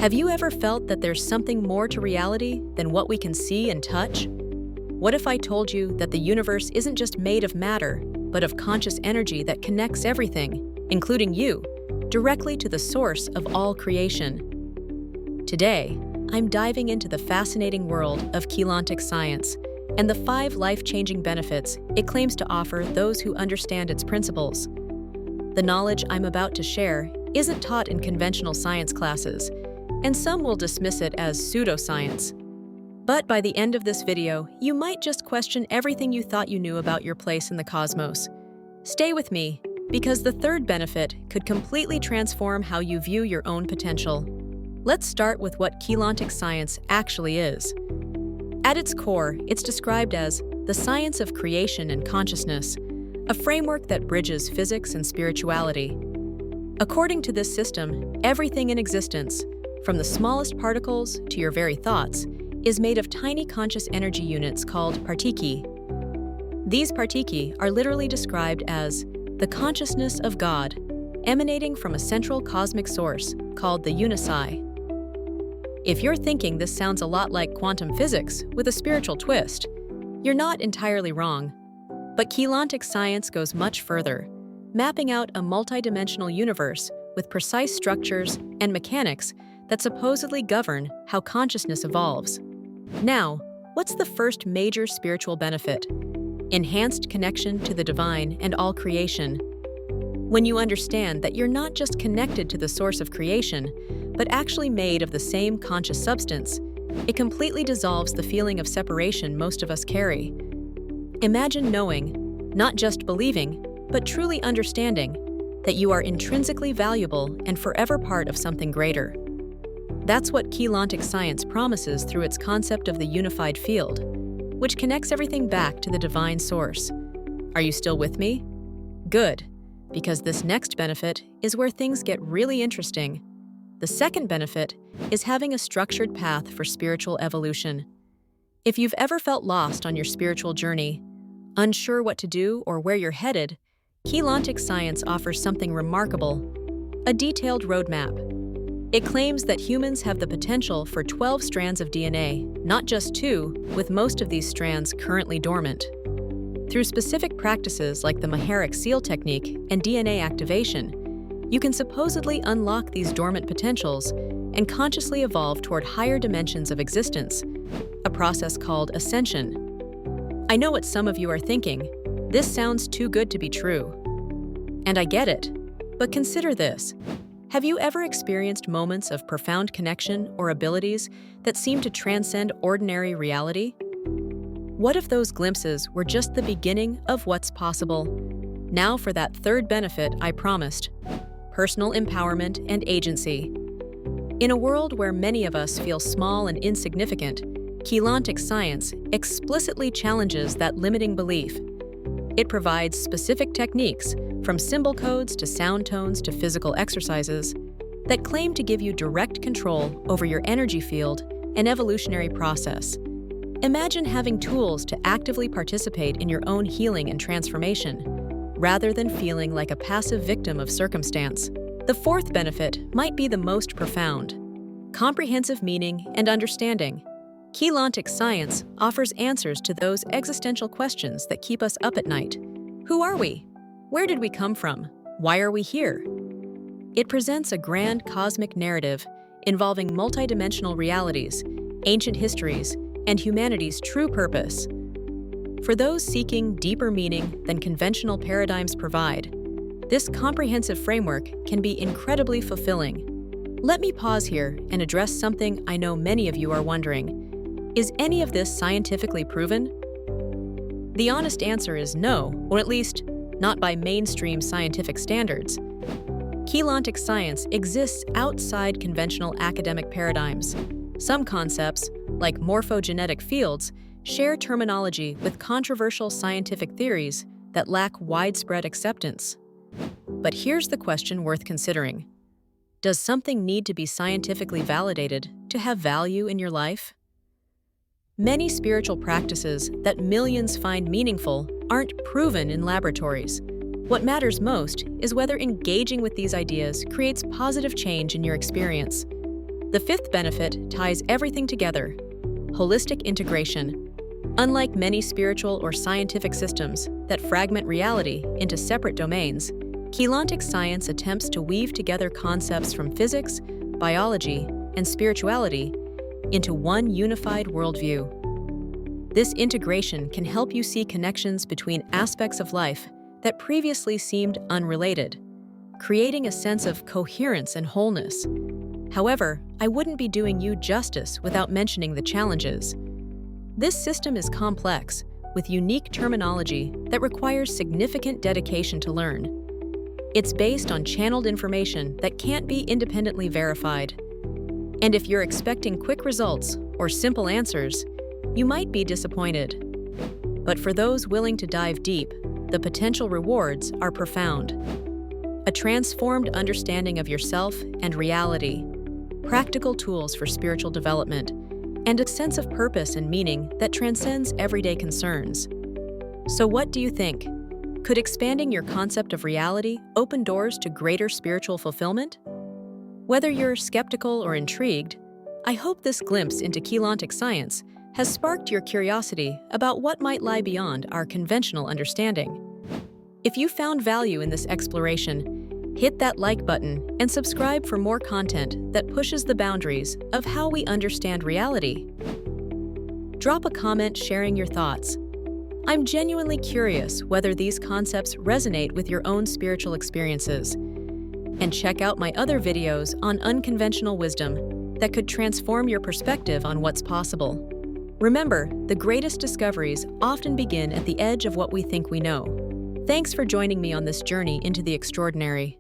Have you ever felt that there's something more to reality than what we can see and touch? What if I told you that the universe isn't just made of matter, but of conscious energy that connects everything, including you, directly to the source of all creation? Today, I'm diving into the fascinating world of Keylontic Science and the 5 life-changing benefits it claims to offer those who understand its principles. The knowledge I'm about to share isn't taught in conventional science classes, and some will dismiss it as pseudoscience. But by the end of this video, you might just question everything you thought you knew about your place in the cosmos. Stay with me, because the third benefit could completely transform how you view your own potential. Let's start with what Keylontic Science actually is. At its core, it's described as the science of creation and consciousness, a framework that bridges physics and spirituality. According to this system, everything in existence, from the smallest particles to your very thoughts, is made of tiny conscious energy units called particulae. These particulae are literally described as the consciousness of God, emanating from a central cosmic source called the unici. If you're thinking this sounds a lot like quantum physics with a spiritual twist, you're not entirely wrong. But Keylontic Science goes much further, mapping out a multidimensional universe with precise structures and mechanics that supposedly govern how consciousness evolves. Now, what's the first major spiritual benefit? Enhanced connection to the divine and all creation. When you understand that you're not just connected to the source of creation, but actually made of the same conscious substance, it completely dissolves the feeling of separation most of us carry. Imagine knowing, not just believing, but truly understanding, that you are intrinsically valuable and forever part of something greater. That's what Keylontic Science promises through its concept of the unified field, which connects everything back to the divine source. Are you still with me? Good, because this next benefit is where things get really interesting. The second benefit is having a structured path for spiritual evolution. If you've ever felt lost on your spiritual journey, unsure what to do or where you're headed, Keylontic Science offers something remarkable: a detailed roadmap. It claims that humans have the potential for 12 strands of DNA, not just 2, with most of these strands currently dormant. Through specific practices like the Maheric Seal technique and DNA activation, you can supposedly unlock these dormant potentials and consciously evolve toward higher dimensions of existence, a process called ascension. I know what some of you are thinking. This sounds too good to be true. And I get it. But consider this. Have you ever experienced moments of profound connection or abilities that seem to transcend ordinary reality? What if those glimpses were just the beginning of what's possible? Now for that third benefit I promised: personal empowerment and agency. In a world where many of us feel small and insignificant, Keylontic Science explicitly challenges that limiting belief. It provides specific techniques, from symbol codes to sound tones to physical exercises, that claim to give you direct control over your energy field and evolutionary process. Imagine having tools to actively participate in your own healing and transformation, rather than feeling like a passive victim of circumstance. The fourth benefit might be the most profound: comprehensive meaning and understanding. Keylontic Science offers answers to those existential questions that keep us up at night. Who are we? Where did we come from? Why are we here? It presents a grand cosmic narrative involving multidimensional realities, ancient histories, and humanity's true purpose. For those seeking deeper meaning than conventional paradigms provide, this comprehensive framework can be incredibly fulfilling. Let me pause here and address something I know many of you are wondering. Is any of this scientifically proven? The honest answer is no, or at least not by mainstream scientific standards. Keylontic Science exists outside conventional academic paradigms. Some concepts, like morphogenetic fields, share terminology with controversial scientific theories that lack widespread acceptance. But here's the question worth considering: does something need to be scientifically validated to have value in your life? Many spiritual practices that millions find meaningful aren't proven in laboratories. What matters most is whether engaging with these ideas creates positive change in your experience. The fifth benefit ties everything together: holistic integration. Unlike many spiritual or scientific systems that fragment reality into separate domains, Keylontic Science attempts to weave together concepts from physics, biology, and spirituality into one unified worldview. This integration can help you see connections between aspects of life that previously seemed unrelated, creating a sense of coherence and wholeness. However, I wouldn't be doing you justice without mentioning the challenges. This system is complex, with unique terminology that requires significant dedication to learn. It's based on channeled information that can't be independently verified. And if you're expecting quick results or simple answers, you might be disappointed. But for those willing to dive deep, the potential rewards are profound. A transformed understanding of yourself and reality, practical tools for spiritual development, and a sense of purpose and meaning that transcends everyday concerns. So what do you think? Could expanding your concept of reality open doors to greater spiritual fulfillment? Whether you're skeptical or intrigued, I hope this glimpse into Keylontic Science has sparked your curiosity about what might lie beyond our conventional understanding. If you found value in this exploration, hit that like button and subscribe for more content that pushes the boundaries of how we understand reality. Drop a comment sharing your thoughts. I'm genuinely curious whether these concepts resonate with your own spiritual experiences. And check out my other videos on unconventional wisdom that could transform your perspective on what's possible. Remember, the greatest discoveries often begin at the edge of what we think we know. Thanks for joining me on this journey into the extraordinary.